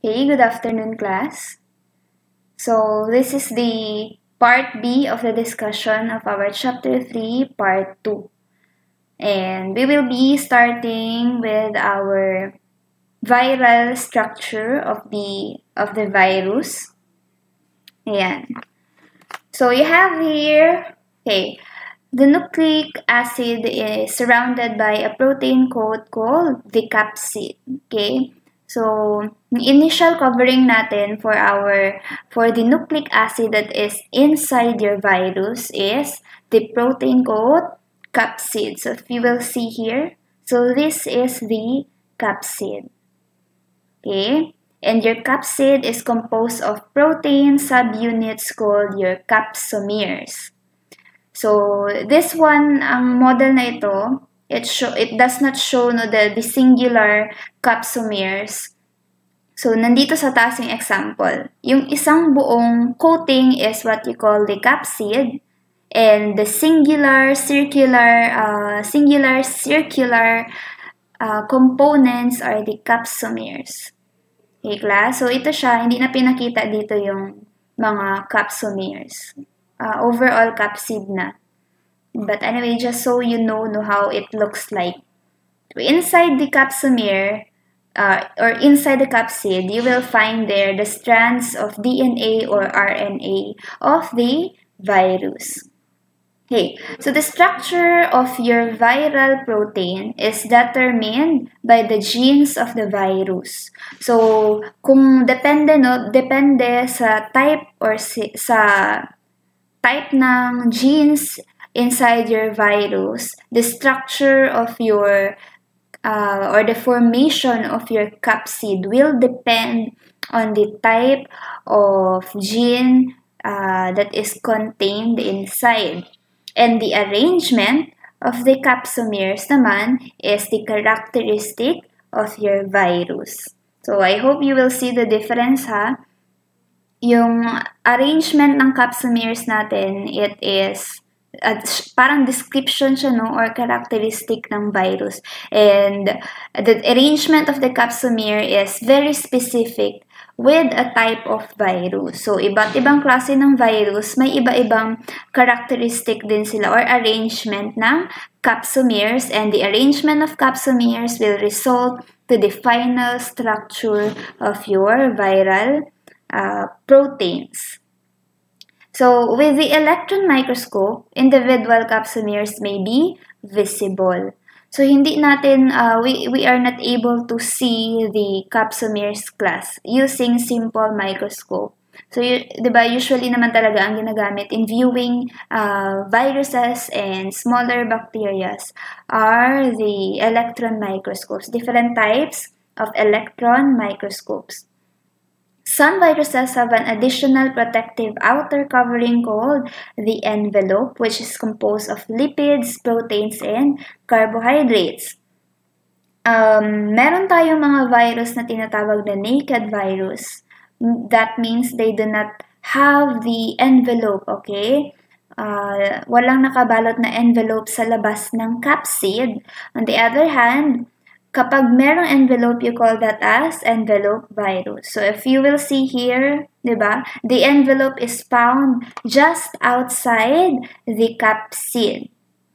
Okay, good afternoon, class. So, this is the part B of the discussion of our chapter 3, part 2. And we will be starting with our viral structure of the virus. Ayan. So, you have here, the nucleic acid is surrounded by a protein coat called the capsid. Okay? So, the initial covering natin for the nucleic acid that is inside your virus is the protein coat capsid. So, if you will see here, so this is the capsid. Okay? And your capsid is composed of protein subunits called your capsomeres. So, this one, ang model na ito, it does not show the singular capsomeres. So, nandito sa taas yung example. Yung isang buong coating is what you call the capsid, and the singular circular components are the capsomeres. Okay, class? So, ito siya, hindi na pinakita dito yung mga capsomeres. Overall capsid na. But anyway, just so you know how it looks like. So inside the capsomere, or inside the capsid, you will find there the strands of DNA or RNA of the virus. Okay, so the structure of your viral protein is determined by the genes of the virus. So, kung depende sa type or sa type ng genes inside your virus, the structure of your or the formation of your capsid will depend on the type of gene that is contained inside. And the arrangement of the capsomeres naman is the characteristic of your virus. So I hope you will see the difference, ha? Yung arrangement ng capsomeres natin, it is parang description siya, no, or characteristic ng virus. And the arrangement of the capsomere is very specific with a type of virus. So, iba't ibang klase ng virus, may iba-ibang characteristic din sila or arrangement ng capsomeres, and the arrangement of capsomeres will result to the final structure of your viral proteins. So, with the electron microscope, individual capsomeres may be visible. So, hindi natin, we are not able to see the capsomeres class using simple microscope. So, diba, usually naman talaga ang ginagamit in viewing viruses and smaller bacteria are the electron microscopes, different types of electron microscopes. Some viruses have an additional protective outer covering called the envelope, which is composed of lipids, proteins, and carbohydrates. Meron tayong mga virus na tinatawag na naked virus. That means they do not have the envelope, okay? Walang nakabalot na envelope sa labas ng capsid. On the other hand, kapag merong envelope, you call that as envelope virus. So, if you will see here, diba, the envelope is found just outside the capsid.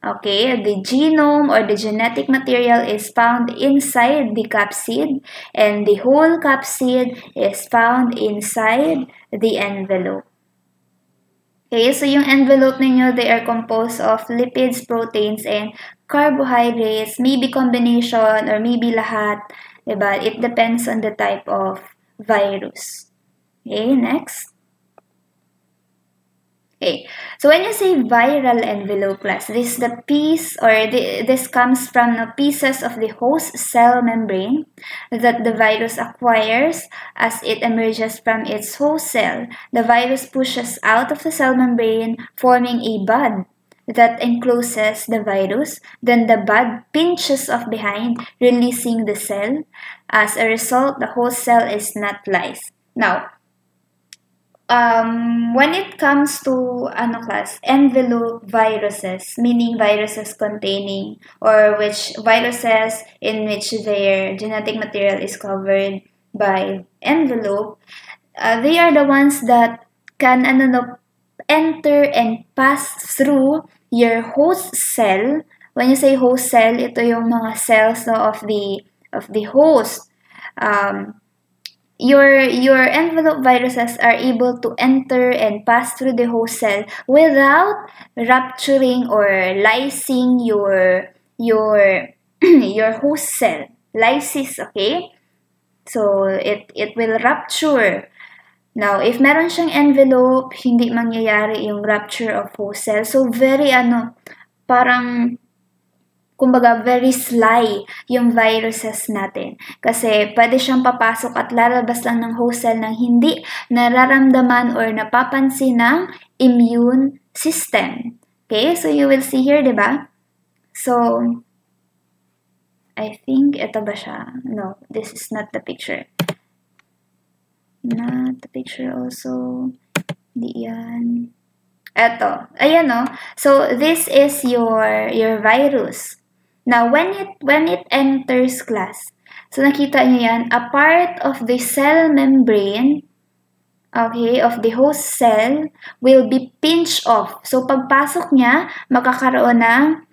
Okay, the genome or the genetic material is found inside the capsid, and the whole capsid is found inside the envelope. Okay, so yung envelope ninyo, they are composed of lipids, proteins, and carbohydrates, maybe combination or maybe lahat, diba? It depends on the type of virus. Okay, next. Okay, so when you say viral envelope class, this is the piece or this comes from the pieces of the host cell membrane that the virus acquires as it emerges from its host cell. The virus pushes out of the cell membrane, forming a bud that encloses the virus. Then the bud pinches off behind, releasing the cell. As a result, the host cell is not lysed. Now, when it comes to envelope viruses, meaning viruses containing or which viruses in which their genetic material is covered by envelope, they are the ones that can enter and pass through your host cell. When you say host cell, ito yung mga cells of the host. Your envelope viruses are able to enter and pass through the host cell without rupturing or lysing your your host cell. Lysis, okay? So it will rupture. Now, if meron siyang envelope, hindi mangyayari yung rupture of host cell. So very parang kumbaga very sly yung viruses natin. Kasi pwede siyang papasok at lalabas lang ng host cell nang hindi nararamdaman or napapansin ng immune system. Okay, so you will see here, di ba? So, I think ito ba siya? No, this is not the picture. Not the picture also. Di yan. Eto. Ayan o. So, this is your virus. Now, when it enters class, so nakita niyo yan, a part of the cell membrane, okay, of the host cell will be pinched off. So, pagpasok niya, makakaroon ng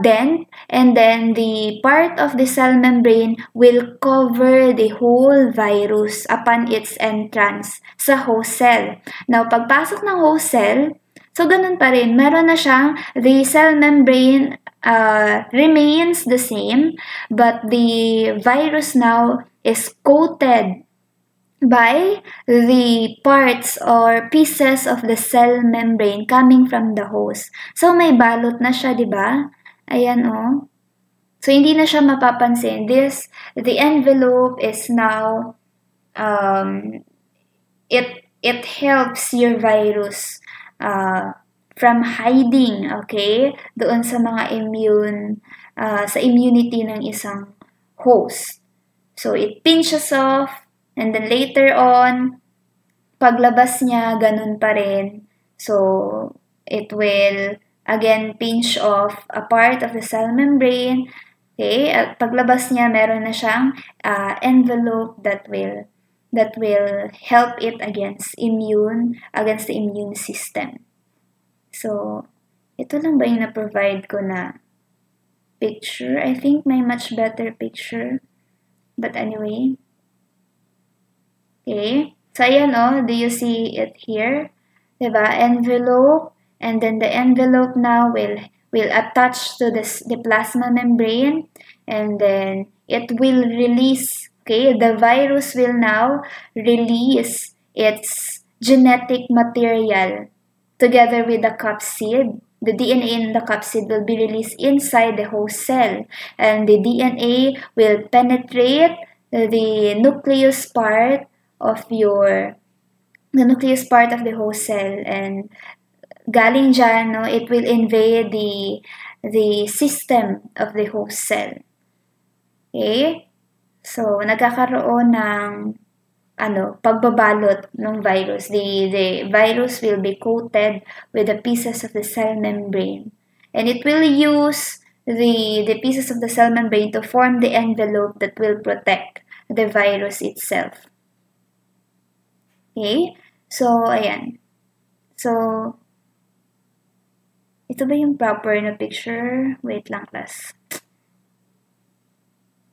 dent, and then the part of the cell membrane will cover the whole virus upon its entrance sa host cell. Now, pagpasok ng host cell, so ganun pa rin, meron na siyang, the cell membrane remains the same, but the virus now is coated by the parts or pieces of the cell membrane coming from the host. So, may balot na siya, di ba? Ayan, oh. So, hindi na siya mapapansin. The envelope is now, it helps your virus from hiding, okay, doon sa mga sa immunity ng isang host. So, it pinches off, and then later on, paglabas niya, ganun pa rin. So, it will, again, pinch off a part of the cell membrane. Okay, at paglabas niya, meron na siyang envelope that will help it against the immune system. So, ito lang ba yung na-provide ko na picture? I think may much better picture. But anyway. Okay. So, ayan do you see it here? Diba? Envelope. And then the envelope now will attach to the plasma membrane. And then it will release, okay? The virus will now release its genetic material together with the capsid. The DNA in the capsid will be released inside the host cell, and the DNA will penetrate the nucleus part of the host cell, and galing dyan, it will invade the system of the host cell. Okay? So, nagkakaroon ng pagbabalot ng virus. The virus will be coated with the pieces of the cell membrane. And it will use the pieces of the cell membrane to form the envelope that will protect the virus itself. Okay? So, ayan. So, ito ba yung proper na picture? Wait lang, class.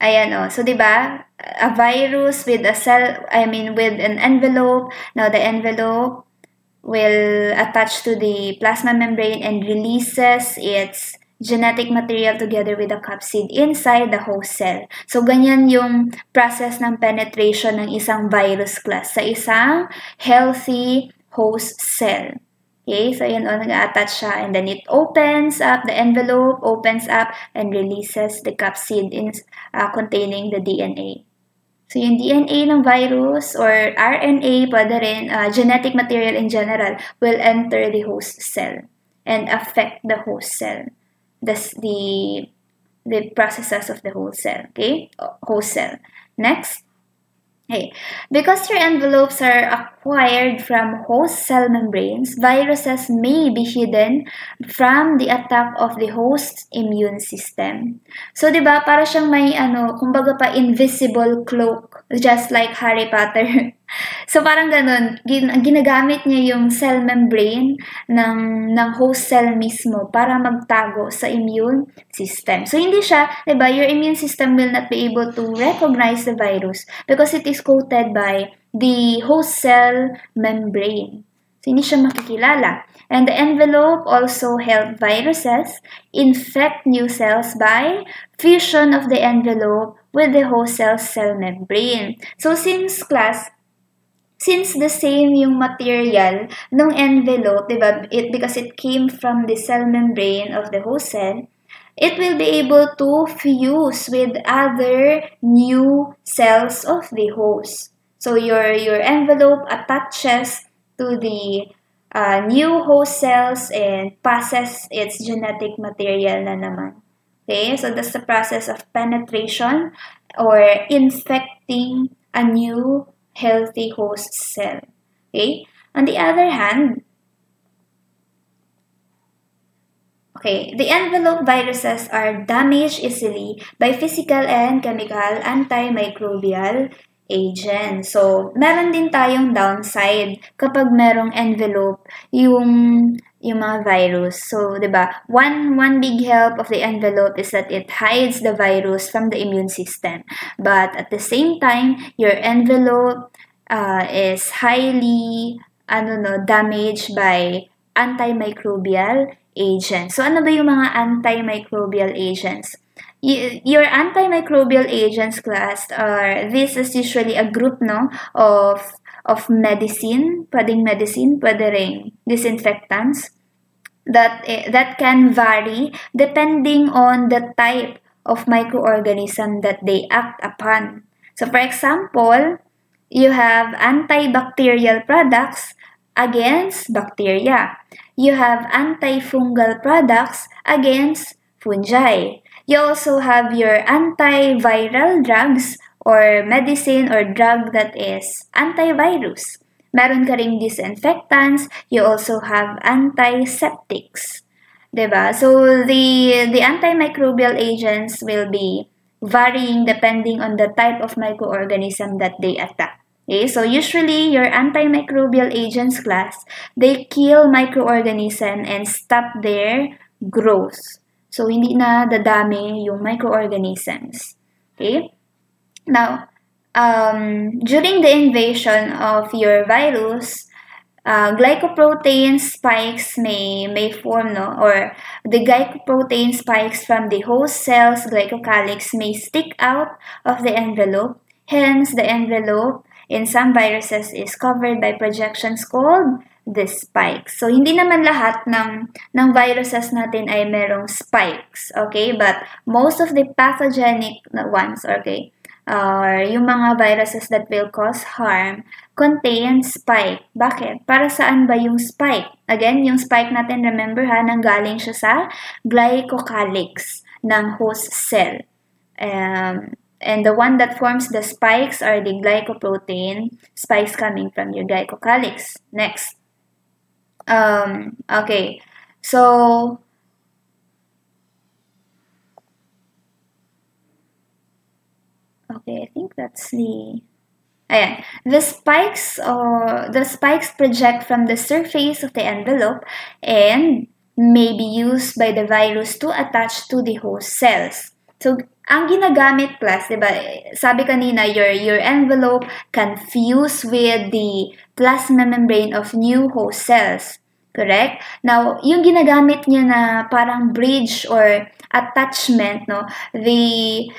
Ayan so diba, a virus with with an envelope. Now the envelope will attach to the plasma membrane and releases its genetic material together with the capsid inside the host cell. So ganyan yung process ng penetration ng isang virus class sa isang healthy host cell. Okay, so yan nag-attach siya, and then it opens up, the envelope opens up and releases the capsid containing the DNA. So yung DNA ng virus or RNA, pwede rin, genetic material in general, will enter the host cell and affect the host cell, the processes of the host cell. Okay, host cell. Next. Okay. Because your envelopes are acquired from host cell membranes, viruses may be hidden from the attack of the host's immune system. So, di ba, para siyang may, kumbaga pa, invisible cloak, just like Harry Potter. So, parang ganun, ginagamit niya yung cell membrane ng host cell mismo para magtago sa immune system. So, hindi siya, di ba, your immune system will not be able to recognize the virus because it is coated by the host cell membrane. So, hindi siya makikilala. And the envelope also help viruses infect new cells by fusion of the envelope with the host cell membrane. So, since the same yung material ng envelope, diba, because it came from the cell membrane of the host cell, it will be able to fuse with other new cells of the host. So your envelope attaches to the new host cells and passes its genetic material na naman. Okay, so that's the process of penetration or infecting a new healthy host cell. Okay? On the other hand, the envelope viruses are damaged easily by physical and chemical antimicrobial agents. So, meron din tayong downside kapag merong envelope yung mga virus. So, 'di ba? One big help of the envelope is that it hides the virus from the immune system. But at the same time, your envelope is highly damaged by antimicrobial agents. So, ano ba yung mga antimicrobial agents? Your antimicrobial agents class this is usually a group of medicine, pwedeng disinfectants that can vary depending on the type of microorganism that they act upon. So for example, you have antibacterial products against bacteria. You have antifungal products against fungi. You also have your antiviral drugs or medicine or drug that is antivirus. Meron ka ring disinfectants. You also have antiseptics. Diba? So, the antimicrobial agents will be varying depending on the type of microorganism that they attack. Okay? So, usually, your antimicrobial agents class, they kill microorganism and stop their growth. So, hindi na dadami yung microorganisms. Okay? Now, during the invasion of your virus, glycoprotein spikes may form, or the glycoprotein spikes from the host cell's glycocalyx may stick out of the envelope. Hence, the envelope in some viruses is covered by projections called the spikes. So, hindi naman lahat ng viruses natin ay merong spikes, okay? But most of the pathogenic ones, okay, or yung mga viruses that will cause harm, contain spike. Bakit? Para saan ba yung spike? Again, yung spike natin, remember ha, nanggaling siya sa glycocalyx ng host cell. And the one that forms the spikes are the glycoprotein spikes coming from your glycocalyx. Next. Okay. So, okay, I think that's ayan. The spikes project from the surface of the envelope and may be used by the virus to attach to the host cells. So, ang ginagamit class, diba, sabi kanina, your envelope can fuse with the plasma membrane of new host cells. Correct? Now, yung ginagamit niya na parang bridge or attachment, no, the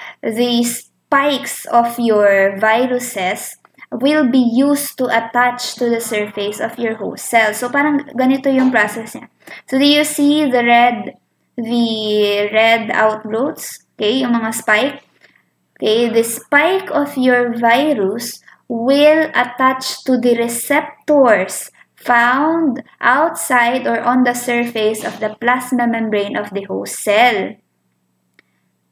spikes of your viruses will be used to attach to the surface of your host cell. So, parang ganito yung process niya. So, do you see the red outgrowths? Okay, yung mga spike. Okay, the spike of your virus will attach to the receptors found outside or on the surface of the plasma membrane of the host cell.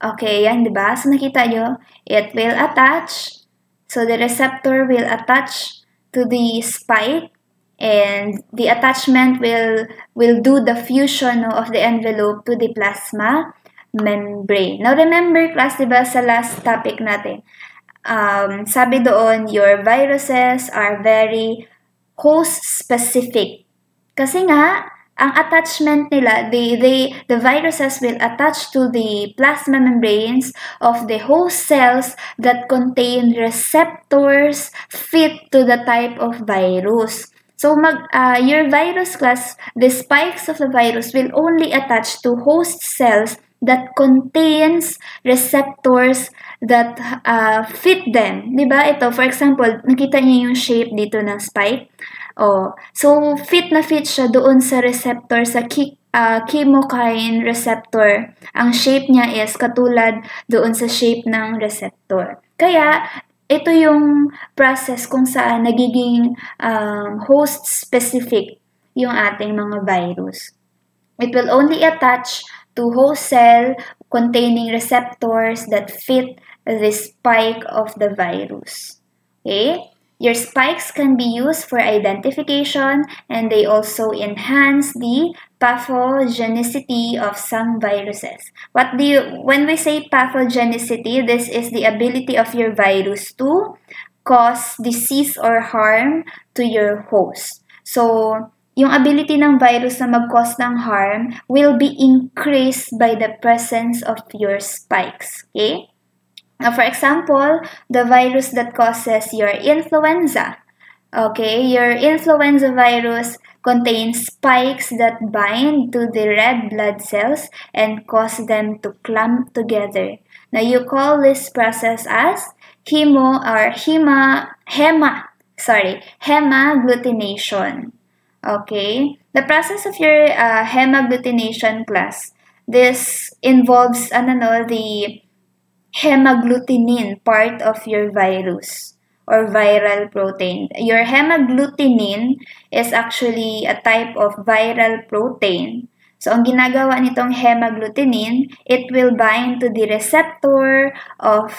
Okay, yan, diba? So, nakita nyo, it will attach So the receptor will attach to the spike, and the attachment will do the fusion of the envelope to the plasma membrane. Now remember class, diba sa last topic natin, sabi doon, your viruses are very host-specific. Kasi nga, ang attachment nila, the viruses will attach to the plasma membranes of the host cells that contain receptors fit to the type of virus. So, your virus class, the spikes of the virus will only attach to host cells that contains receptors that fit them. Diba? Ito, for example, nakita niyo yung shape dito ng spike. Oh, so fit na fit siya doon sa receptor, sa chemokine receptor. Ang shape niya is katulad doon sa shape ng receptor. Kaya, ito yung process kung saan nagiging host-specific yung ating mga virus. It will only attach to host cell containing receptors that fit the spike of the virus. Okay? Your spikes can be used for identification, and they also enhance the pathogenicity of some viruses. When we say pathogenicity, this is the ability of your virus to cause disease or harm to your host. So, yung ability ng virus na mag-cause ng harm will be increased by the presence of your spikes. Okay? Now, for example, the virus that causes your influenza. Okay, your influenza virus contains spikes that bind to the red blood cells and cause them to clump together. Now, you call this process as hemagglutination. Okay, the process of your hemagglutination class, this involves the hemagglutinin part of your virus or viral protein. Your hemagglutinin is actually a type of viral protein. So, ang ginagawa nitong hemagglutinin, it will bind to the receptor or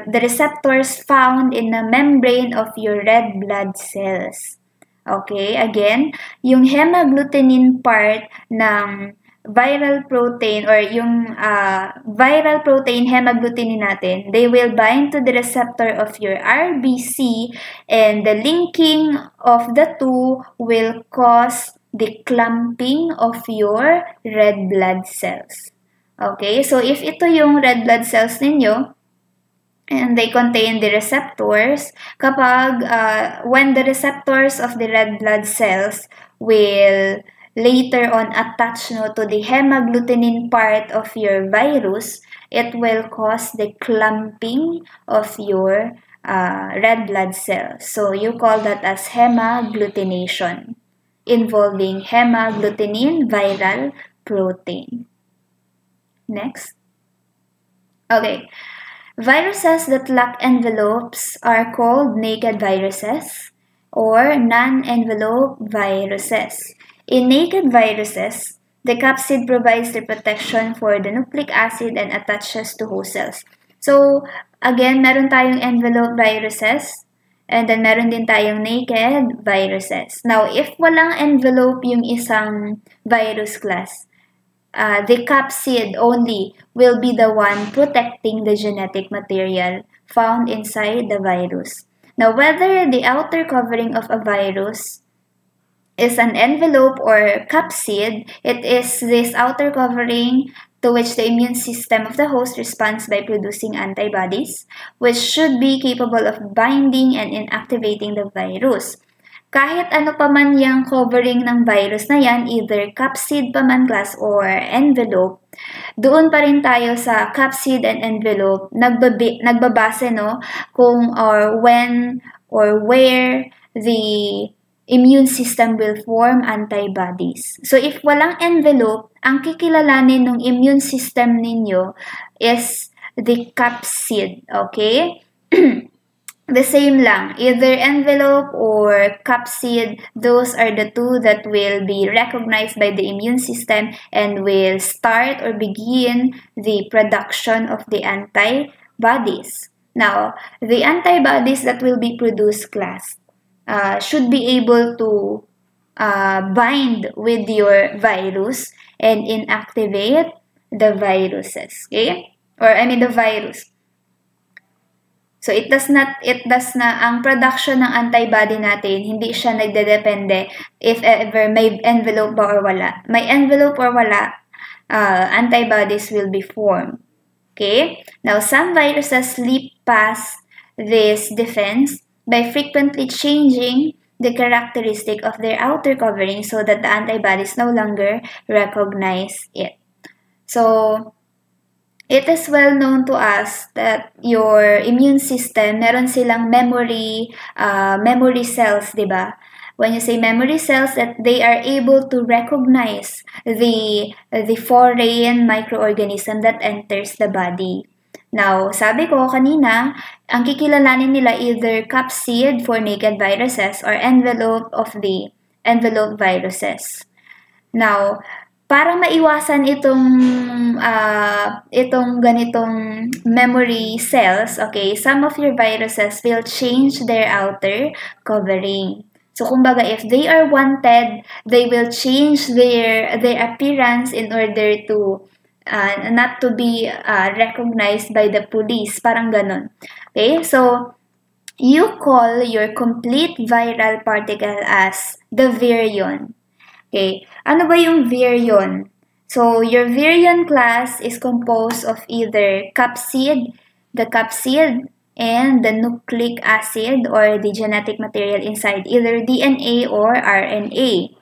the receptors found in the membrane of your red blood cells. Okay, again, yung hemagglutinin part ng viral protein or yung viral protein hemagglutinin natin, they will bind to the receptor of your RBC, and the linking of the two will cause the clumping of your red blood cells. Okay, so if ito yung red blood cells ninyo, and they contain the receptors, kapag when the receptors of the red blood cells will later on attach to the hemagglutinin part of your virus, it will cause the clumping of your red blood cells. So you call that as hemagglutination, involving hemagglutinin viral protein. Next. Okay. Viruses that lack envelopes are called naked viruses or non-envelope viruses. In naked viruses, the capsid provides the protection for the nucleic acid and attaches to host cells. So, again, meron tayong envelope viruses, and then meron din tayong naked viruses. Now, if walang envelope yung isang virus class, the capsid only will be the one protecting the genetic material found inside the virus. Now, whether the outer covering of a virus is an envelope or capsid, it is this outer covering to which the immune system of the host responds by producing antibodies, which should be capable of binding and inactivating the virus. Kahit ano pa man yung covering ng virus na yan, either capsid pa man class or envelope, doon pa rin tayo sa capsid and envelope, nagbabase kung or when or where the immune system will form antibodies. So if walang envelope, ang kikilalanin ng immune system ninyo is the capsid, okay? The same lang, either envelope or capsid, those are the two that will be recognized by the immune system and will start or begin the production of the antibodies. Now, the antibodies that will be produced, class, should be able to bind with your virus and inactivate the viruses, okay? Or I mean the virus. So it does na, ang production ng antibody natin, hindi siya nagdedepende if ever may envelope ba or wala. May envelope or wala, antibodies will be formed. Okay? Now, some viruses slip past this defense by frequently changing the characteristic of their outer covering so that the antibodies no longer recognize it. So, it is well known to us that your immune system, meron silang memory cells, di ba? When you say memory cells, that they are able to recognize the foreign microorganism that enters the body. Now, sabi ko kanina, ang kikilalanin nila either capsid for naked viruses or envelope of the envelope viruses. Now, para maiwasan itong ganitong memory cells, okay, some of your viruses will change their outer covering. So, kumbaga, if they are wanted, they will change their appearance in order to not to be recognized by the police. Parang ganon. Okay, so you call your complete viral particle as the virion. Okay, ano ba yung virion? So, your virion class is composed of either capsid, the capsid, and the nucleic acid or the genetic material inside either DNA or RNA.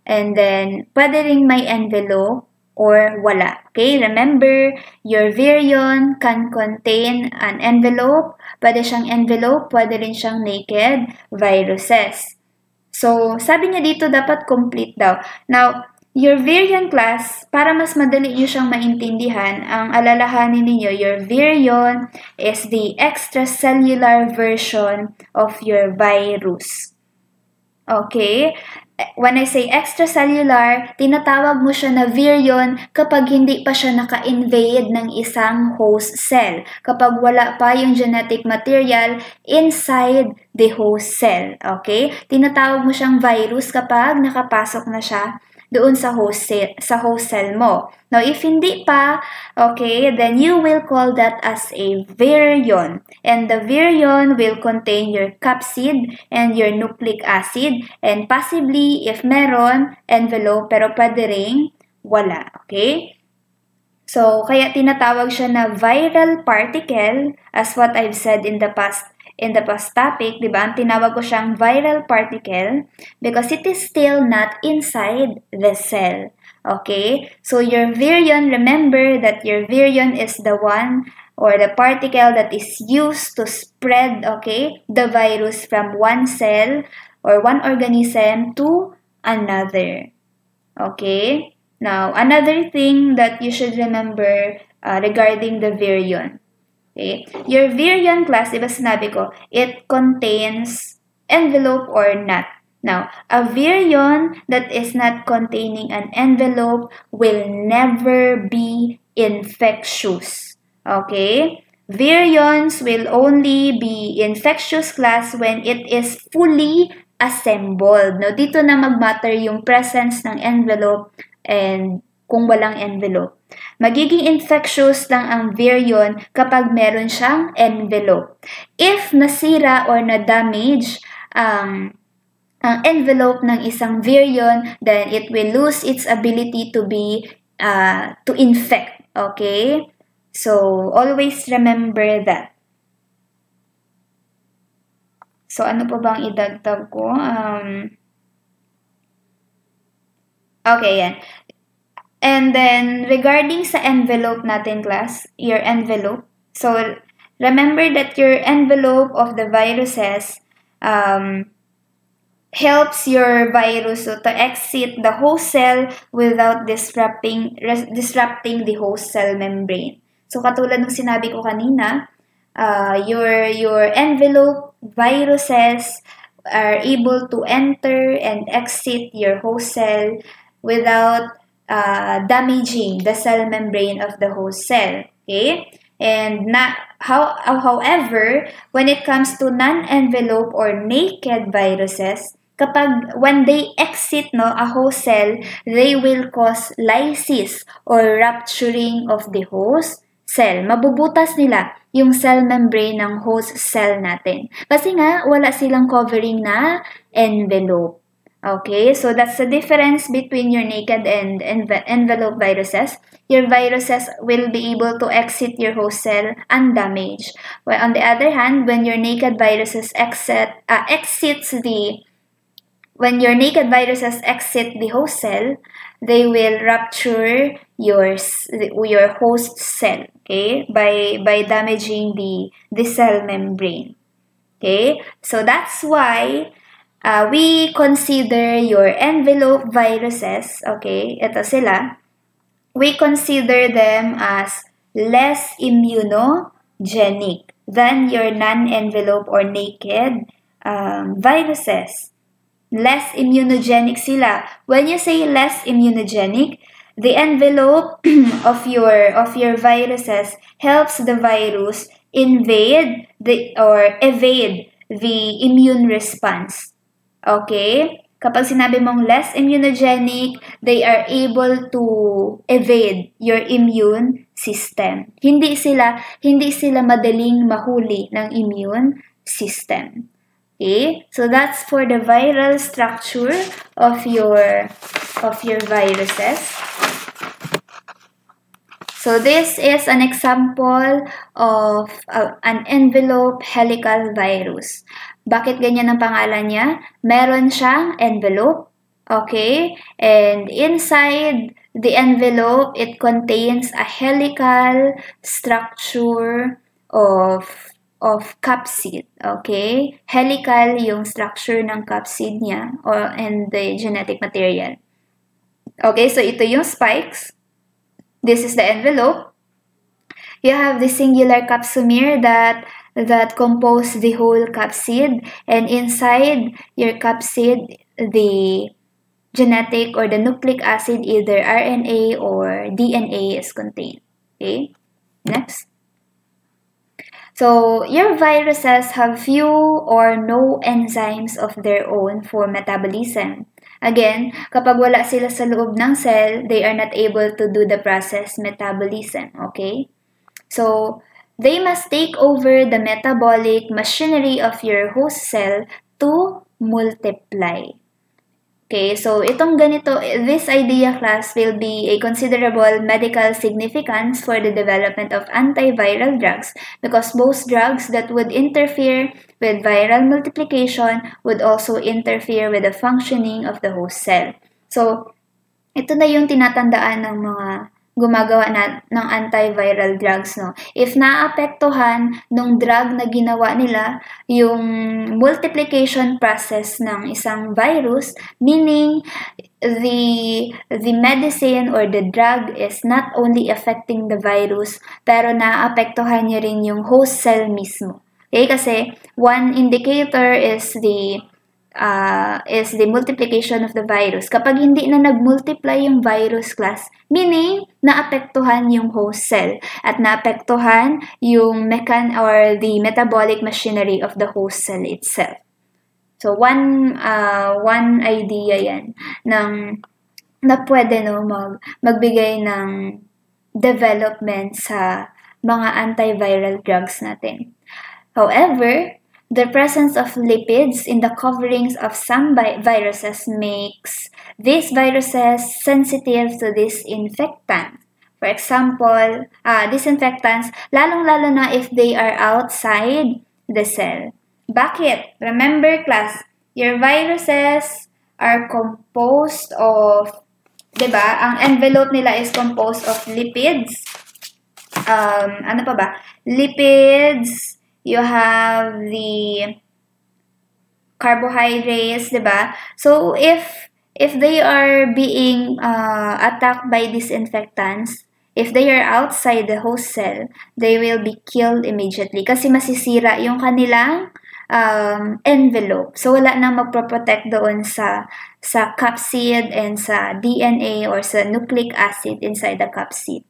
And then, pwede ring may envelope or wala. Okay, remember, your virion can contain an envelope. Pwede siyang envelope, pwede rin siyang naked viruses. So, sabi niya dito dapat complete daw. Now, your virion class, para mas madali niyo siyang maintindihan, ang alalahanin niyo, your virion is the extracellular version of your virus. Okay? When I say extracellular, tinatawag mo siya na virion kapag hindi pa siya naka-invade ng isang host cell. Kapag wala pa yung genetic material inside the host cell. Okay? Tinatawag mo siyang virus kapag nakapasok na siya doon sa host cell mo. Now, if hindi pa, okay, then you will call that as a virion. And the virion will contain your capsid and your nucleic acid and possibly, if meron, envelope, pero pwede ring wala. Okay? So, kaya tinatawag siya na viral particle as what I've said in the past topic, di ba? Ang tinawag ko siyang viral particle because it is still not inside the cell. Okay? So, your virion, remember that your virion is the one or the particle that is used to spread, okay, the virus from one cell or one organism to another. Okay? Now, another thing that you should remember regarding the virion. Okay? Your virion class, diba sinabi ko, it contains envelope or not. Now, a virion that is not containing an envelope will never be infectious. Okay? Virions will only be infectious class when it is fully assembled. No, dito na mag-matter yung presence ng envelope and kung walang envelope. Magiging infectious lang ang virion kapag meron siyang envelope. If nasira or na-damage ang envelope ng isang virion, then it will lose its ability to be to infect. Okay? So, always remember that. So, ano pa bang idagdag ko? Okay, yan. And then, regarding sa envelope natin, class, your envelope. So, remember that your envelope of the viruses helps your virus to exit the host cell without disrupting the host cell membrane. So, katulad ng sinabi ko kanina, your envelope viruses are able to enter and exit your host cell without damaging the cell membrane of the host cell. Okay? And however, when it comes to non-envelope or naked viruses, when they exit a host cell, they will cause lysis or rupturing of the host cell. Mabubutas nila yung cell membrane ng host cell natin. Kasi nga, wala silang covering na envelope. Okay, so that's the difference between your naked and envelope viruses. Your viruses will be able to exit your host cell undamaged. While on the other hand, when your naked viruses exit the host cell, they will rupture your host cell, okay, by damaging the cell membrane. Okay, so that's why we consider your envelope viruses, okay, ito sila, we consider them as less immunogenic than your non-envelope or naked viruses. Less immunogenic sila. When you say less immunogenic, the envelope of your viruses helps the virus evade the immune response. Okay? Kapag sinabi mong less immunogenic, they are able to evade your immune system. Hindi sila madaling mahuli ng immune system. Okay? So that's for the viral structure of your viruses. So this is an example of an envelope helical virus. Bakit ganyan ang pangalan niya? Meron siyang envelope, okay? And inside the envelope, it contains a helical structure of capsid, okay? Helical yung structure ng capsid niya and the genetic material. Okay, so ito yung spikes. This is the envelope. You have the singular capsomere that compose the whole capsid, and inside your capsid, the genetic or the nucleic acid, either RNA or DNA, is contained. Okay, next. So your viruses have few or no enzymes of their own for metabolism. Again, kapag wala sila sa loob ng cell, they are not able to do the process metabolism. Okay, so they must take over the metabolic machinery of your host cell to multiply. Okay, so itong ganito, this idea class will be a considerable medical significance for the development of antiviral drugs because most drugs that would interfere with viral multiplication would also interfere with the functioning of the host cell. So, ito na yung tinatandaan ng mga gumagawa ng antiviral drugs, no? If naapektuhan ng drug na ginawa nila yung multiplication process ng isang virus, meaning the medicine or the drug is not only affecting the virus, pero naapektuhan niya rin yung host cell mismo. Okay, kasi one indicator is the multiplication of the virus. Kapag hindi na nag-multiply yung virus class, meaning naapektuhan yung host cell at naapektuhan yung the metabolic machinery of the host cell itself. So one idea yan na pwede magbigay ng development sa mga antiviral drugs natin. However, the presence of lipids in the coverings of some viruses makes these viruses sensitive to disinfectants. For example, disinfectants, lalong-lalo na if they are outside the cell. Bakit? Remember, class, your viruses are composed of, diba? Ang envelope nila is composed of lipids. Ano pa ba? Lipids. You have the carbohydrates, diba? So if they are being attacked by disinfectants, if they are outside the host cell, they will be killed immediately kasi masisira yung kanilang envelope. So wala nang magproprotect doon sa capsid and sa DNA or sa nucleic acid inside the capsid.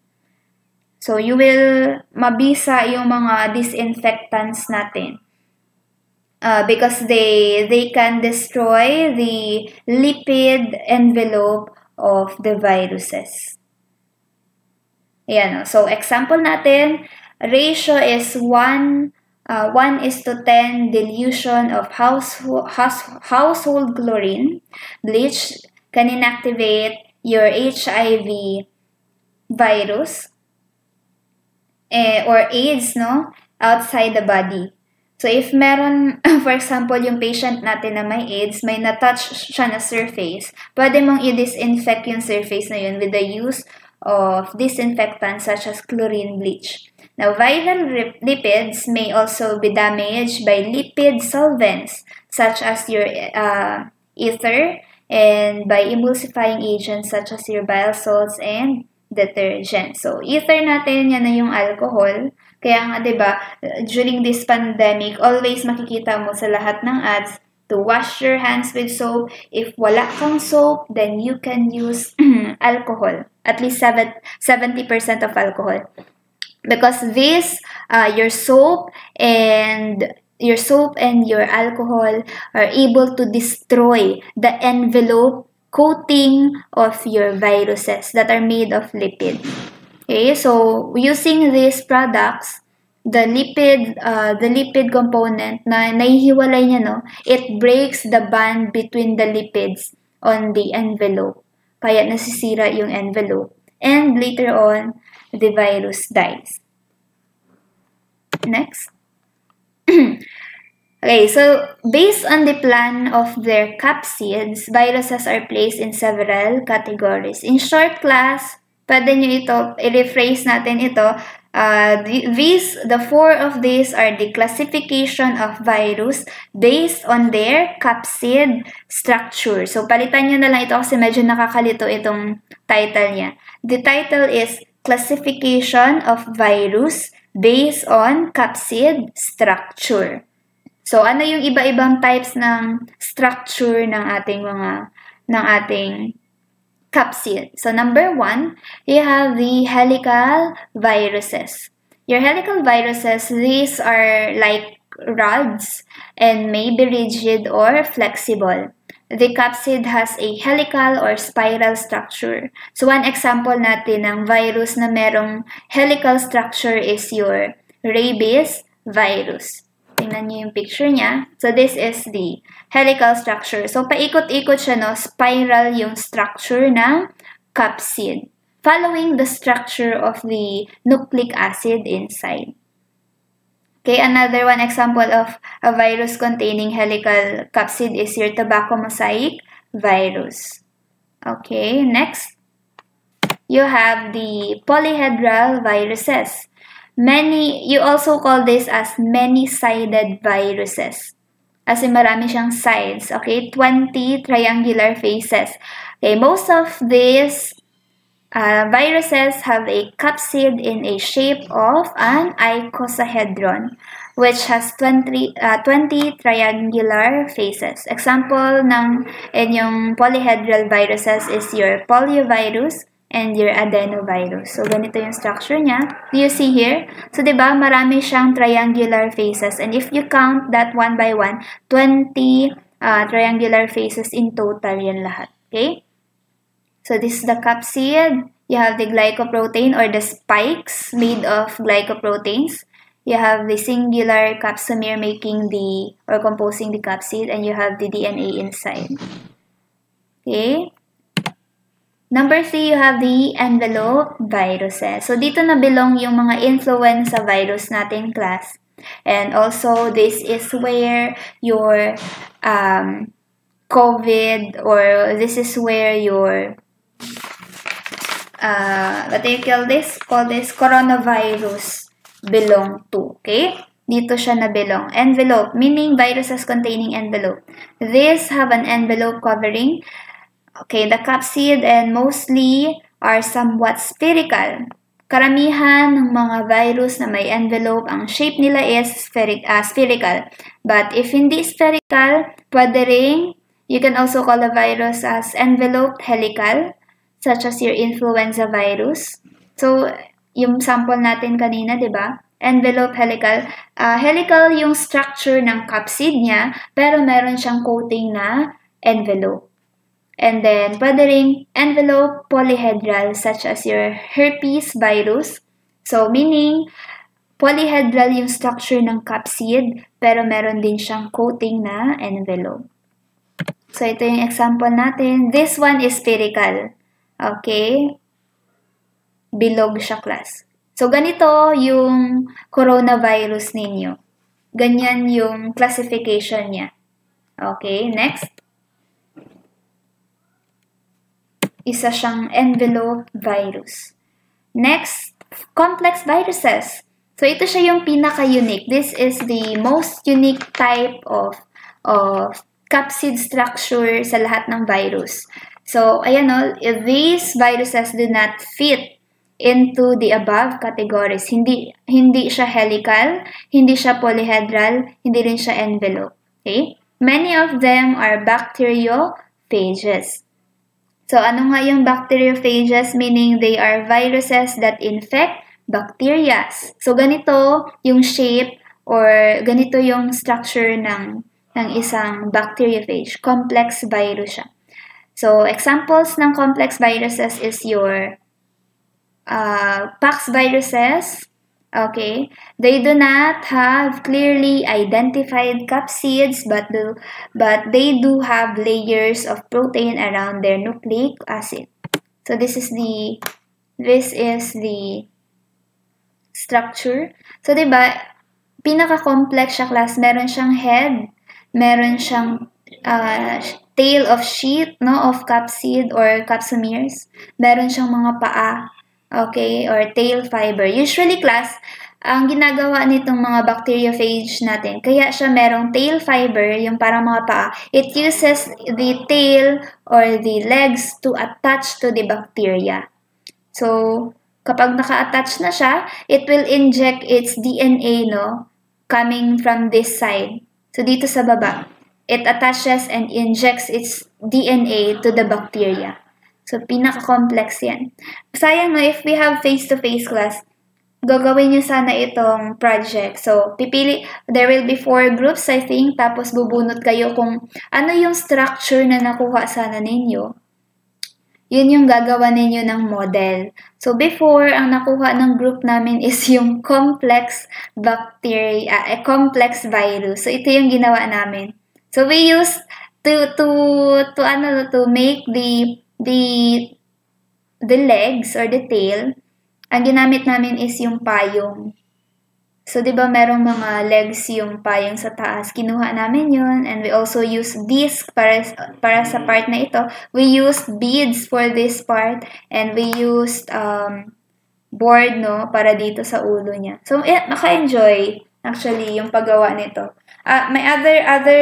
So, you will mabisa yung mga disinfectants natin. Because they can destroy the lipid envelope of the viruses. Ayan, so example natin, ratio is 1:10 dilution of household chlorine. Bleach can inactivate your HIV virus or AIDS, no, outside the body. So, if meron, for example, yung patient natin na may AIDS, may na-touch siya na surface, pwede mong i-disinfect yung surface na yun with the use of disinfectants such as chlorine bleach. Now, viral lipids may also be damaged by lipid solvents such as your ether and by emulsifying agents such as your bile salts and detergent. So, ether natin, yan na yung alcohol. Kaya nga, diba, during this pandemic, always makikita mo sa lahat ng ads to wash your hands with soap. If wala kang soap, then you can use alcohol. At least 70% of alcohol. Because this, your soap and your alcohol are able to destroy the envelope coating of your viruses that are made of lipid. Okay, so using these products, the lipid component na nahihiwalay niya, no, it breaks the bond between the lipids on the envelope. Kaya nasisira yung envelope. And later on, the virus dies. Next. Okay, so based on the plan of their capsids, viruses are placed in several categories. In short class, pwede nyo ito, i-rephrase natin ito. The four of these are the classification of virus based on their capsid structure. So, palitan nyo na lang ito kasi medyo nakakalito itong title niya. The title is Classification of Virus based on capsid structure. So, ano yung iba-ibang types ng structure ng ating capsid? So, number 1, you have the helical viruses. Your helical viruses, these are like rods and may be rigid or flexible. The capsid has a helical or spiral structure. So, one example natin ng virus na merong helical structure is your rabies virus. Tingnan niyo yung picture niya. So, this is the helical structure. So, paikot-ikot siya, no? Spiral yung structure ng capsid, following the structure of the nucleic acid inside. Okay, another one example of a virus containing helical capsid is your tobacco mosaic virus. Okay, next. You have the polyhedral viruses. You also call this as many-sided viruses. Kasi marami siyang sides, okay? 20 triangular faces. Okay, most of these viruses have a capsid in a shape of an icosahedron, which has 20 triangular faces. Example ng inyong polyhedral viruses is your poliovirus and your adenovirus. So, ganito yung structure niya. Do you see here? So, diba, marami siyang triangular faces. And if you count that one by one, 20 triangular faces in total yan lahat. Okay? So, this is the capsid. You have the glycoprotein or the spikes made of glycoproteins. You have the singular capsomere composing the capsid, and you have the DNA inside. Okay? Number 3, you have the envelope viruses. So, dito na belong yung mga influenza virus natin class. And also, this is where your COVID, or this is where your, what do you call this? Call this coronavirus belong to. Okay? Dito siya na belong. Envelope, meaning viruses containing envelope. These have an envelope covering. Okay, the capsid and mostly are somewhat spherical. Karamihan ng mga virus na may envelope, ang shape nila is spherical. But if hindi spherical, pwede ring, you can also call the virus as enveloped helical, such as your influenza virus. So, yung sample natin kanina, di ba? Envelope, helical. Helical yung structure ng capsid niya, pero meron siyang coating na envelope. And then, pwede ring envelope polyhedral such as your herpes virus. So, meaning, polyhedral yung structure ng capsid, pero meron din siyang coating na envelope. So, ito yung example natin. This one is spherical. Okay? Bilog siya, class. So, ganito yung coronavirus ninyo. Ganyan yung classification niya. Okay, next. Isa siyang envelope virus. Next, complex viruses. So, ito siya yung pinaka-unique. This is the most unique type of capsid structure sa lahat ng virus. So, ayan o, if these viruses do not fit into the above categories, hindi siya helical, hindi siya polyhedral, hindi rin siya envelope. Okay? Many of them are bacteriophages. So, ano nga yung bacteriophages? Meaning they are viruses that infect bacteria. So, ganito yung shape or ganito yung structure ng isang bacteriophage. Complex virus siya. So, examples ng complex viruses is your pox viruses. Okay? They do not have clearly identified capsids, but they do have layers of protein around their nucleic acid. So, this is the structure. So, diba, pinaka-complex siya, class. Meron siyang head, meron siyang tail of sheath, no, of capsid or capsomeres. Meron siyang mga paa, okay, or tail fiber. Usually, class, ang ginagawa nitong mga bacteriophage natin, kaya siya merong tail fiber, yung parang mga paa, it uses the tail or the legs to attach to the bacteria. So, kapag naka-attach na siya, it will inject its DNA, no, coming from this side. So, dito sa baba, it attaches and injects its DNA to the bacteria. So, pinaka-complex yan. Sayang, no, if we have face-to-face class, gagawin nyo sana itong project. So, there will be 4 groups, I think, tapos bubunot kayo kung ano yung structure na nakuha sana ninyo. Yun yung gagawa ninyo ng model. So, before, ang nakuha ng group namin is yung complex complex virus. So, ito yung ginawa namin. So, we used to make the legs or the tail. Ang ginamit namin is yung payong. So, di ba merong mga legs yung payong sa taas? Kinuha namin yun. And we also use disc para sa part na ito. We used beads for this part. And we used board, no, para dito sa ulo niya. So, naka-enjoy actually yung paggawa nito. May other,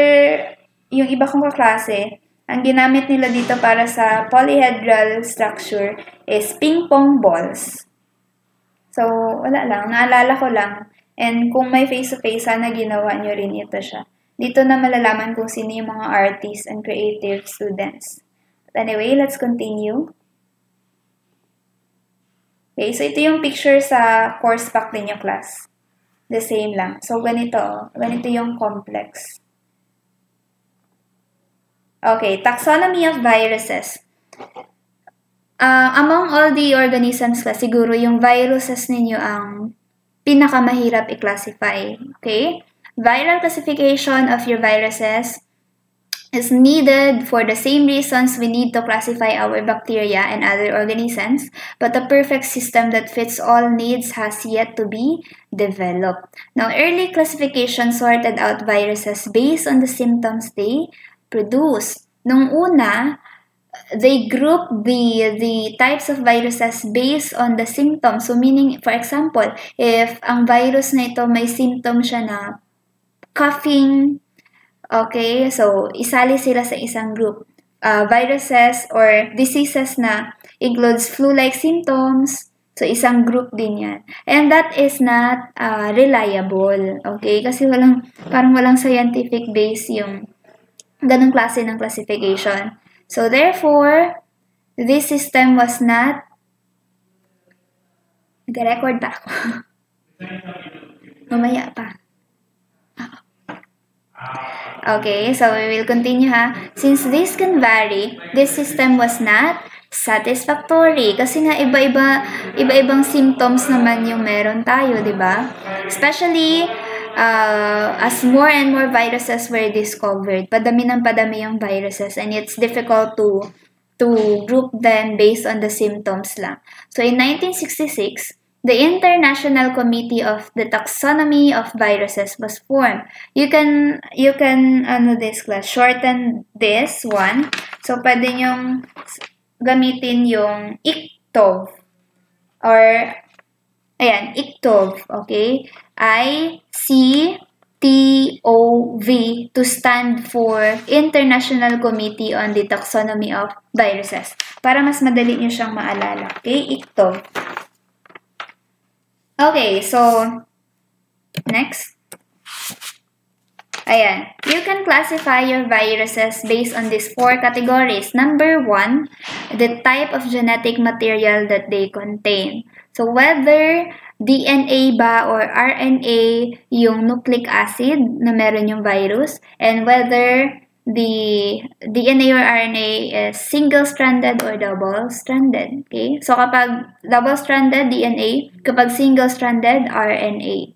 yung iba kong kaklase, ang ginamit nila dito para sa polyhedral structure is ping-pong balls. So, wala lang. Naalala ko lang. And kung may face-to-face, sana ginawa nyo rin ito siya. Dito na malalaman kung sino yung mga artists and creative students. But anyway, let's continue. Okay, so ito yung picture sa course pack ninyo, class. The same lang. So, ganito yung complex. Okay, taxonomy of viruses. Among all the organisms, class, siguro yung viruses ninyo ang pinakamahirap i-classify. Okay? Viral classification of your viruses is needed for the same reasons we need to classify our bacteria and other organisms, but the perfect system that fits all needs has yet to be developed. Now, early classification sorted out viruses based on the symptoms they produce. Nung una, they group the types of viruses based on the symptoms. So, meaning, for example, if ang virus na ito may symptom siya na coughing, okay, so isali sila sa isang group. Viruses or diseases na includes flu-like symptoms, so isang group din yan. And that is not reliable, okay, kasi parang walang scientific base yung ganung klase ng classification. So, therefore, this system was not Nag-record pa ako. Mamaya pa. Okay, so we will continue ha. Since this can vary, this system was not satisfactory kasi nga iba-ibang symptoms naman yung meron tayo, di ba? Especially as more and more viruses were discovered, padami ng padami yung viruses, and it's difficult to group them based on the symptoms lang. So in 1966, the International Committee of the Taxonomy of Viruses was formed. You can this class, shorten this one. So pwede nyong gamitin yung ICTOV or ayan, ICTOV, okay? ICTOV to stand for International Committee on the Taxonomy of Viruses. Para mas madali nyo siyang maalala. Okay, ICTOV. Okay, so next. Ayan, you can classify your viruses based on these 4 categories. Number 1, the type of genetic material that they contain. So whether DNA ba or RNA yung nucleic acid na meron yung virus, and whether the DNA or RNA is single-stranded or double-stranded. Okay? So kapag double-stranded DNA, kapag single-stranded RNA.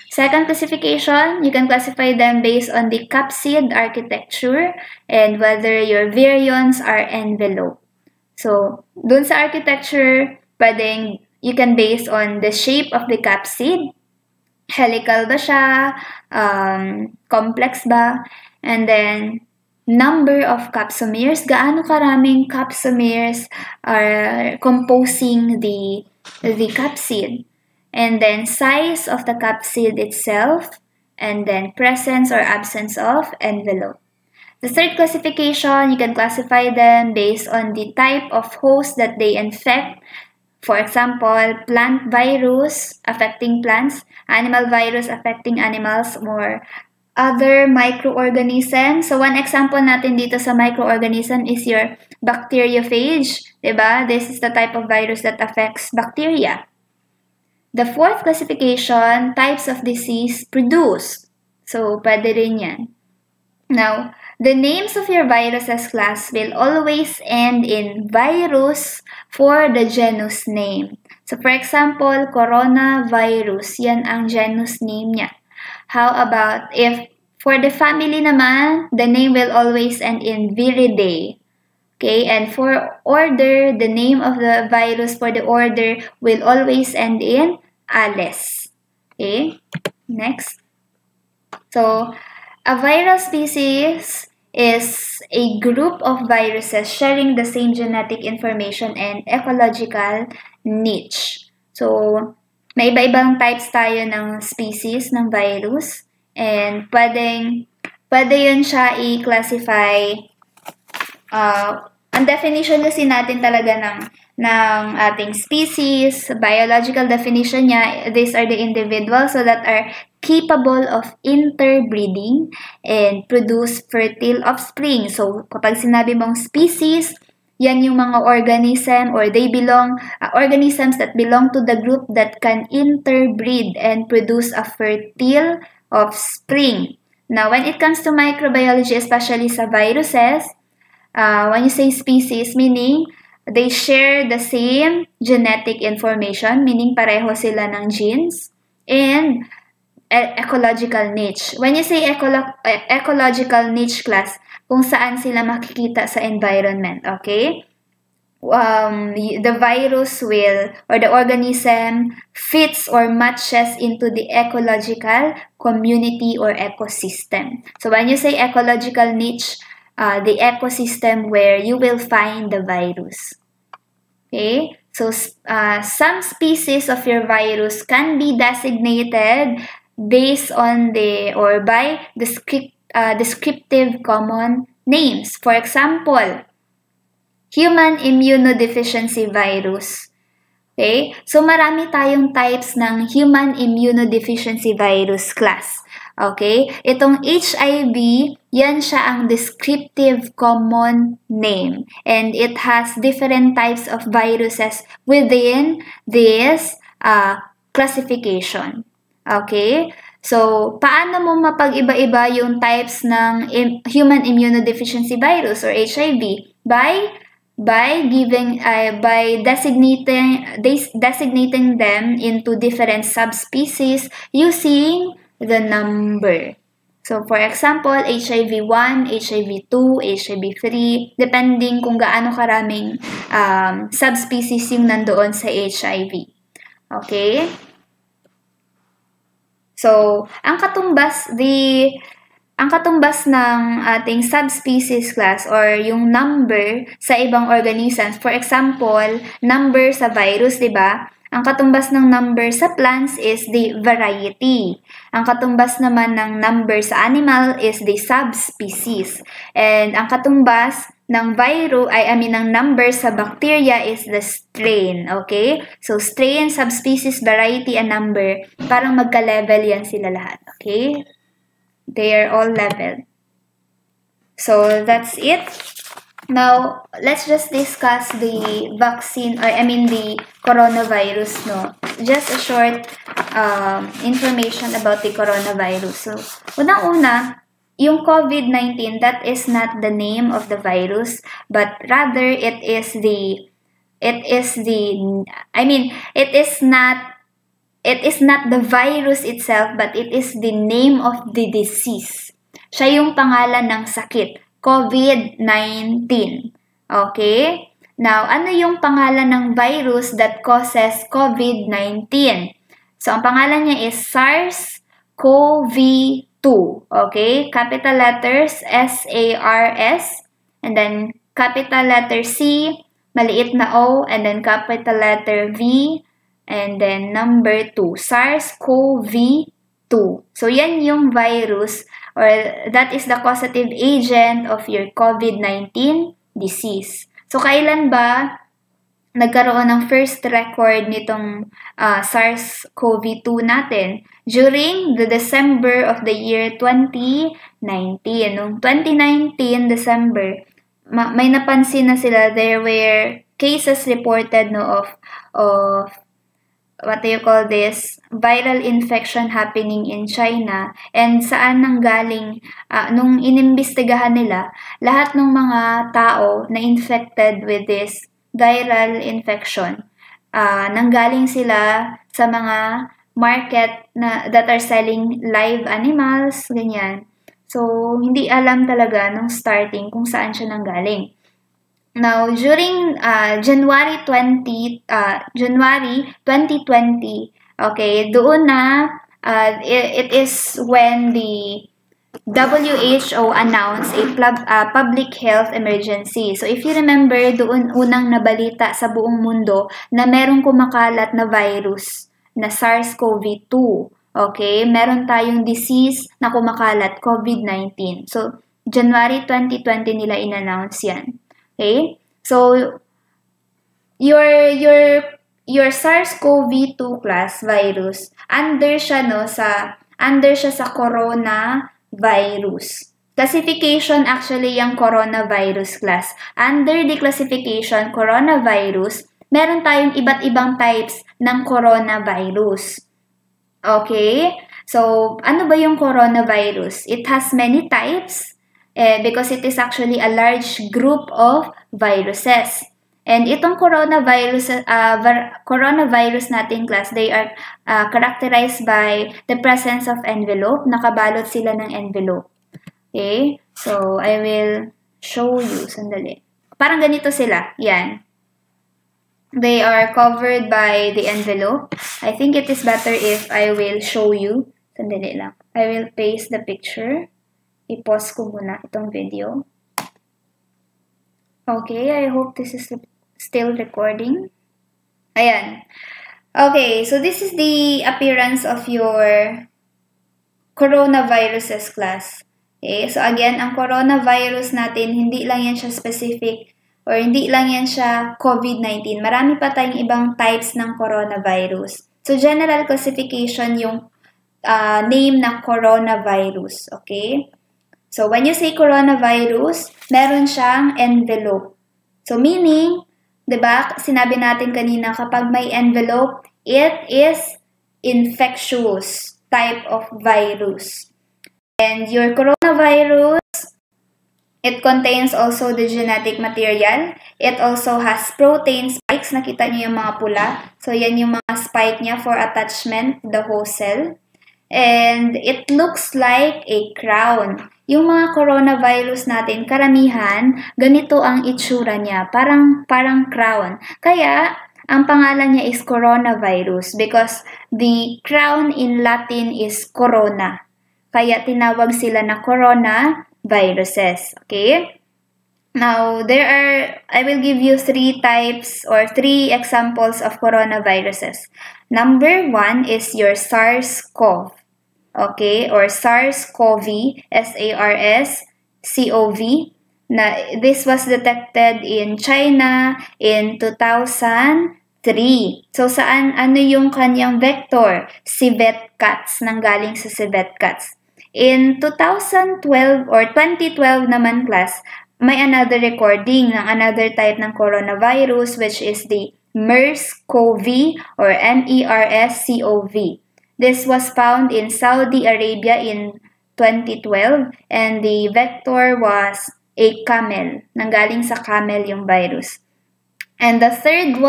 Second classification, you can classify them based on the capsid architecture and whether your virions are enveloped. So, dun sa architecture, pwedeng you can base on the shape of the capsid, helical ba siya, complex ba, and then number of capsomeres, gaano karaming capsomeres are composing the capsid, and then size of the capsid itself, and then presence or absence of envelope. The third classification, you can classify them based on the type of host that they infect. For example, plant virus affecting plants, animal virus affecting animals, or other microorganisms. So, one example natin dito sa microorganism is your bacteriophage. Diba? This is the type of virus that affects bacteria. The fourth classification, types of disease produced. So, pwede rin yan. Now, the names of your viruses class will always end in virus for the genus name. So, for example, coronavirus, yan ang genus name niya. How about if for the family naman, the name will always end in Viridae. Okay, and for order, the name of the virus for the order will always end in Ales. Okay, next. So, a viral species is a group of viruses sharing the same genetic information and ecological niche. So, may iba-ibang types tayo ng species ng virus, and pwede yun siya i-classify. Ang definition kasi natin talaga ng ating species, biological definition niya, these are the individuals so that are capable of interbreeding and produce fertile offspring. So, kapag sinabi mong species, yan yung mga organism or they belong, organisms that belong to the group that can interbreed and produce a fertile offspring. Now, when it comes to microbiology, especially sa viruses, when you say species, meaning they share the same genetic information, meaning pareho sila ng genes, and ecological niche. When you say ecological niche class, kung saan sila makikita sa environment, okay? The virus will, or the organism fits or matches into the ecological community or ecosystem. So when you say ecological niche, the ecosystem where you will find the virus. Okay? So some species of your virus can be designated based on or by descriptive common names. For example, human immunodeficiency virus. Okay? So, marami tayong types ng human immunodeficiency virus class. Okay? Itong HIV, yan siya ang descriptive common name. And it has different types of viruses within this classification. Okay? So, paano mo mapag-iba-iba yung types ng human immunodeficiency virus or HIV? By designating them into different subspecies using the number. So, for example, HIV-1, HIV-2, HIV-3, depending kung gaano karaming subspecies yung nandoon sa HIV. Okay? So, ang katumbas ng ating subspecies class or yung number sa ibang organisms, for example, number sa virus, di ba? Ang katumbas ng number sa plants is the variety. Ang katumbas naman ng number sa animal is the subspecies. And ang katumbas ng ng number sa bacteria is the strain, okay? So, strain, subspecies, variety, and number, parang magka-level yan sila lahat, okay? They are all level. So, that's it. Now, let's just discuss the vaccine, the coronavirus, no? Just a short information about the coronavirus. So, unang-una, yung COVID-19, that is not the name of the virus, but rather it is not the virus itself, but it is the name of the disease. Siya yung pangalan ng sakit, COVID-19. Okay? Now, ano yung pangalan ng virus that causes COVID-19? So, ang pangalan niya is SARS-CoV-2. Okay? Capital letters S-A-R-S, and then capital letter C, maliit na O, and then capital letter V, and then number 2, SARS-CoV-2. So, yan yung virus, or that is the causative agent of your COVID-19 disease. So, kailan ba nagkaroon ng first record nitong SARS-CoV-2 natin? During the December of the year 2019. Noong 2019, December, may napansin na sila, there were cases reported of what do you call this, viral infection happening in China, and saan nanggaling, nung inimbestigahan nila, lahat ng mga tao na infected with this viral infection, nanggaling sila sa mga market that are selling live animals, ganyan. So, hindi alam talaga nung starting kung saan siya nanggaling. Now, during January 2020, okay, doon na, it is when the WHO announced a public health emergency. So, if you remember, doon unang nabalita sa buong mundo na merong kumakalat na virus na SARS-CoV-2. Okay, meron tayong disease na kumakalat, COVID-19. So, January 2020 nila in-announce yan. Okay? So, your SARS-CoV-2 class virus, under siya sa coronavirus. Classification actually yung coronavirus class. Under the classification coronavirus, meron tayong iba't ibang types ng coronavirus. Okay? So, ano ba yung coronavirus? It has many types. Because it is actually a large group of viruses. And itong coronavirus natin class, they are characterized by the presence of envelope. Nakabalot sila ng envelope. Okay? So, I will show you. Sandali. Parang ganito sila. Yan. They are covered by the envelope. I think it is better if I will show you. Sandali lang. I will paste the picture. I-pause ko muna itong video. Okay, I hope this is still recording. Ayan. Okay, so this is the appearance of your coronaviruses class. Okay, so again, ang coronavirus natin, hindi lang yan siya specific or hindi lang yan siya COVID-19. Marami pa tayong ibang types ng coronavirus. So, general classification yung name na coronavirus. Okay? So, when you say coronavirus, meron siyang envelope. So, meaning, 'Diba? Sinabi natin kanina, kapag may envelope, it is infectious type of virus. And your coronavirus, it contains also the genetic material. It also has protein spikes. Nakita niyo yung mga pula. So, yan yung mga spike niya for attachment to the host cell. And it looks like a crown. Yung mga coronavirus natin, karamihan, ganito ang itsura niya. Parang crown. Kaya, ang pangalan niya is coronavirus because the crown in Latin is corona. Kaya tinawag sila na coronaviruses. Okay? Now, I will give you 3 types or 3 examples of coronaviruses. Number 1 is your SARS-CoV. Okay, or SARS-CoV, SARS-CoV. This was detected in China in 2003. So, ano yung kanyang vector? Civet cats, nanggaling sa civet cats. In 2012 or 2012 naman class, may another recording ng another type ng coronavirus which is the MERS-CoV or MERS-CoV. This was found in Saudi Arabia in 2012 and the vector was a camel. Nanggaling sa camel yung virus. And the third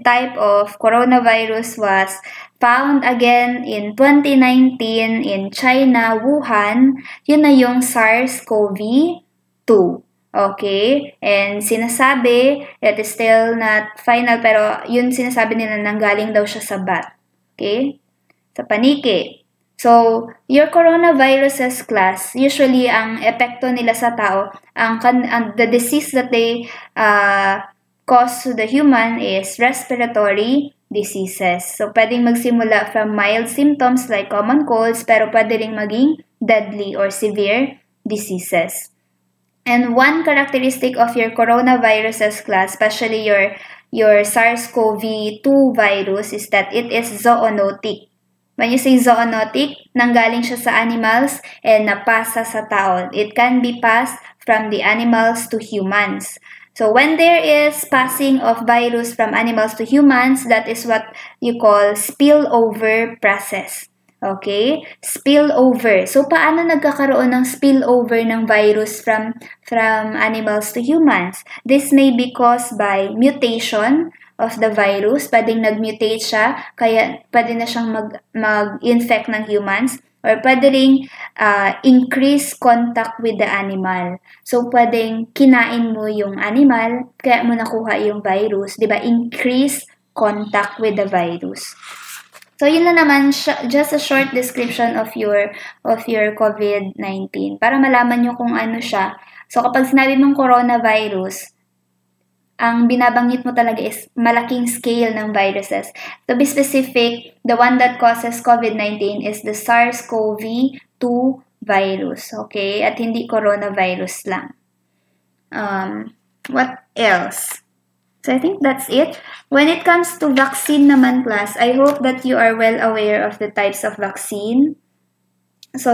type of coronavirus was found again in 2019 in China, Wuhan. Yun na yung SARS-CoV-2. Okay? And sinasabi, it is still not final, pero yun sinasabi nila nanggaling daw siya sa bat. Okay? Sa paniki. So, your coronaviruses class, usually ang epekto nila sa tao, the disease that they cause to the human is respiratory diseases. So, pwedeng magsimula from mild symptoms like common colds, pero pwede ring maging deadly or severe diseases. And one characteristic of your coronaviruses class, especially your SARS-CoV-2 virus, is that it is zoonotic. When you say zoonotic, nanggaling siya sa animals and napasa sa tao. It can be passed from the animals to humans. So when there is passing of virus from animals to humans, that is what you call spillover process. Okay? Spillover. So paano nagkakaroon ng spillover ng virus from animals to humans? This may be caused by mutation of the virus. Pwedeng nag-mutate siya, kaya pwede na siyang mag-infect ng humans. Or pwede ring increase contact with the animal. So, pwedeng kinain mo yung animal, kaya mo nakuha yung virus. Diba? Increase contact with the virus. So, yun na naman, just a short description of your COVID-19. Para malaman nyo kung ano siya. So, kapag sinabi mong coronavirus, ang binabanggit mo talaga is malaking scale ng viruses. To be specific, the one that causes COVID-19 is the SARS-CoV-2 virus. Okay? At hindi coronavirus lang. What else? So I think that's it. When it comes to vaccine naman class, I hope that you are well aware of the types of vaccine. So,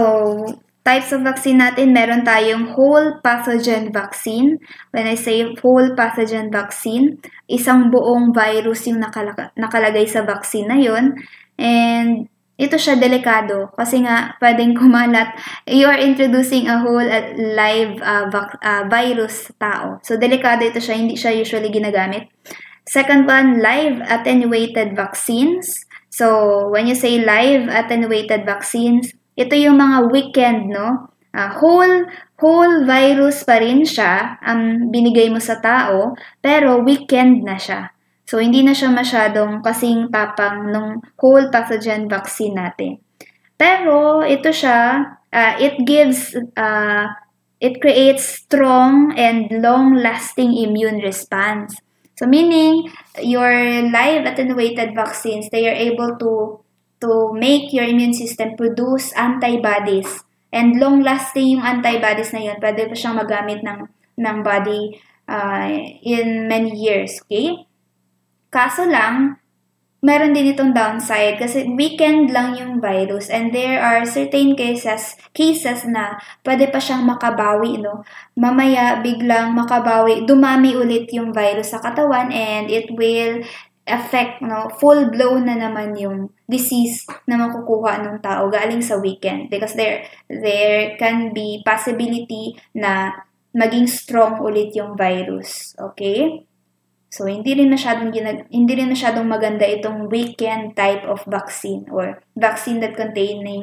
types of vaccine natin, meron tayong whole pathogen vaccine. When I say whole pathogen vaccine, isang buong virus yung nakalagay sa vaccine na yun. And ito siya delikado kasi nga pwedeng kumalat. You are introducing a whole live virus sa tao. So delikado ito siya, hindi siya usually ginagamit. Second one, live attenuated vaccines. So when you say live attenuated vaccines, ito yung mga weekend, no? Whole virus pa rin siya ang binigay mo sa tao, pero weekend na siya. So, hindi na siya masyadong kasing tapang ng whole pathogen vaccine natin. Pero, ito siya, it creates strong and long-lasting immune response. So, meaning, your live attenuated vaccines, they are able to make your immune system produce antibodies. And long-lasting yung antibodies na yun, pwede pa siyang magamit ng body in many years, okay? Kaso lang, meron din itong downside kasi weekend lang yung virus and there are certain cases na pwede pa siyang makabawi, no? Mamaya biglang makabawi, dumami ulit yung virus sa katawan and it will affect, no, full blown na naman yung disease na makukuha ng tao galing sa weekend because there can be possibility na maging strong ulit yung virus, okay? So, hindi rin masyadong maganda itong weekend type of vaccine or vaccine that contains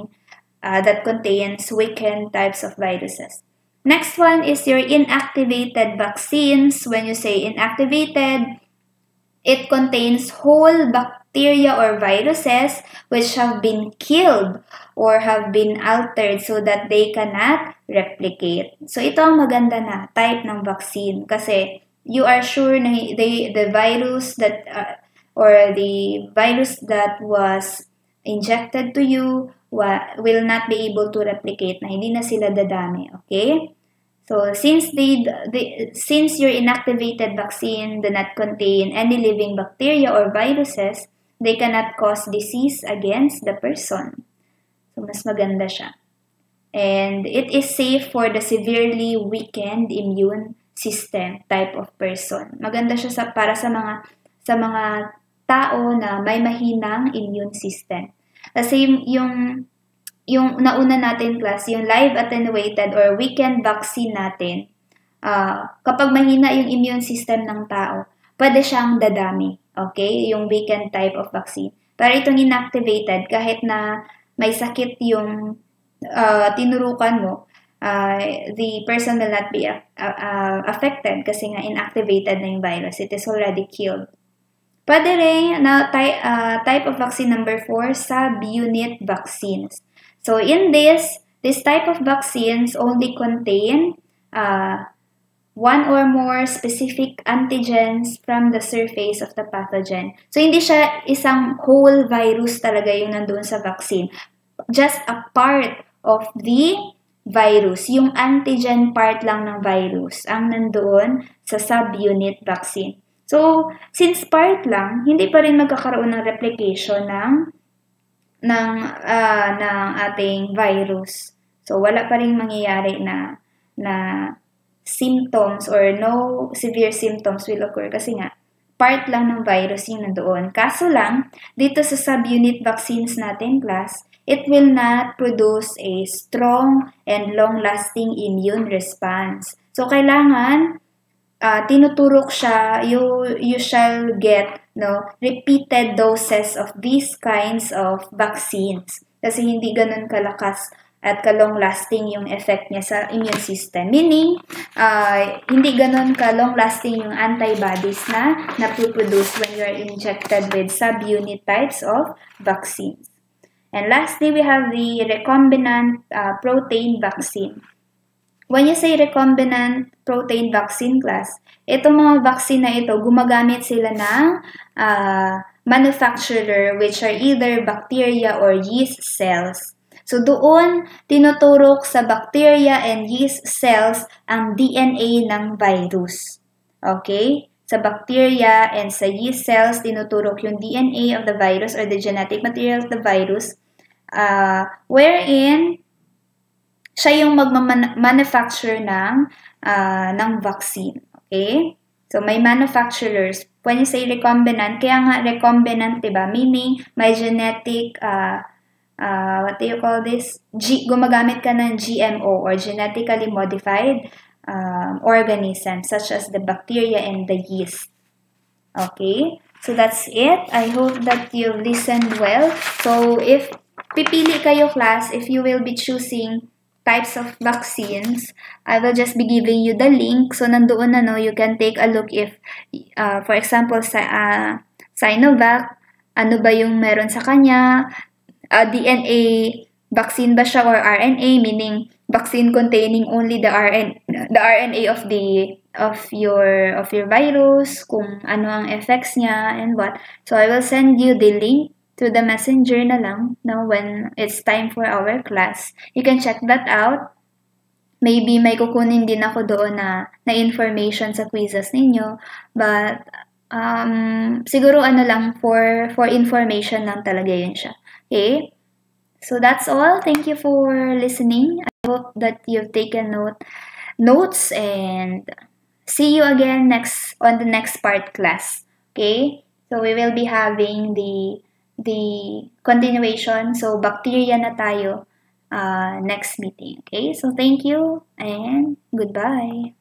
weekend types of viruses. Next one is your inactivated vaccines. When you say inactivated, it contains whole bacteria or viruses which have been killed or have been altered so that they cannot replicate. So, ito ang maganda na type ng vaccine kasi you are sure na the virus that the virus that was injected to you will not be able to replicate, na hindi na sila dadami, okay? So since your inactivated vaccine do not contain any living bacteria or viruses, they cannot cause disease against the person. So mas maganda siya. And it is safe for the severely weakened immune system type of person. Maganda siya para sa mga tao na may mahinang immune system. Kasi yung nauna natin class, yung live attenuated or weakened vaccine natin, kapag mahina yung immune system ng tao, pwede siyang dadami. Okay? Yung weakened type of vaccine. Pero itong inactivated, kahit na may sakit yung tinurukan mo, the person will not be affected kasi nga inactivated na yung virus. It is already killed. Pwede rin na type of vaccine number 4, subunit vaccines. So in this type of vaccines only contain one or more specific antigens from the surface of the pathogen. So hindi siya isang whole virus talaga yung nandoon sa vaccine. Just a part of the virus, yung antigen part lang ng virus ang nandoon sa subunit vaccine. So, since part lang, hindi pa rin magkakaroon ng replication ng ating virus. So, wala pa rin mangyayari na symptoms or no severe symptoms will occur kasi nga part lang ng virus yung nandoon. Kaso lang, dito sa subunit vaccines natin, class, it will not produce a strong and long-lasting immune response. So, kailangan tinuturok siya, you shall get repeated doses of these kinds of vaccines. Kasi hindi ganun kalakas at ka-long-lasting yung effect niya sa immune system. Meaning, hindi ganun ka-long-lasting yung antibodies na napuproduce when you're injected with subunit types of vaccines. And lastly, we have the recombinant protein vaccine. When you say recombinant protein vaccine class, itong mga vaccine na ito, gumagamit sila ng manufacturer which are either bacteria or yeast cells. So doon, tinuturok sa bacteria and yeast cells ang DNA ng virus. Okay? Sa bacteria and sa yeast cells, tinuturok yung DNA of the virus or the genetic material of the virus, wherein siya yung magma-manufacture ng vaccine. Okay? So, may manufacturers. When you say recombinant, kaya nga recombinant, diba? Meaning, may genetic, what do you call this? Gumagamit ka ng GMO or genetically modified organisms such as the bacteria and the yeast. Okay? So, that's it. I hope that you've listened well. So, if pipili kayo class, if you will be choosing types of vaccines, I will just be giving you the link. So, nandoon na, you can take a look if, for example, sa Sinovac, ano ba yung meron sa kanya, DNA vaccine ba siya or RNA, meaning vaccine containing only the RNA of your virus, kung ano ang effects niya and what. So, I will send you the link to the messenger na lang when it's time for our class. You can check that out. Maybe may kukunin din ako doon na information sa quizzes ninyo. But Siguro ano lang, for information lang talaga yun siya. Okay? So that's all. Thank you for listening. I hope that you've taken notes, and see you again on the next part class. Okay? So we will be having the continuation. So bacteria na tayo next meeting. Okay? So thank you and goodbye.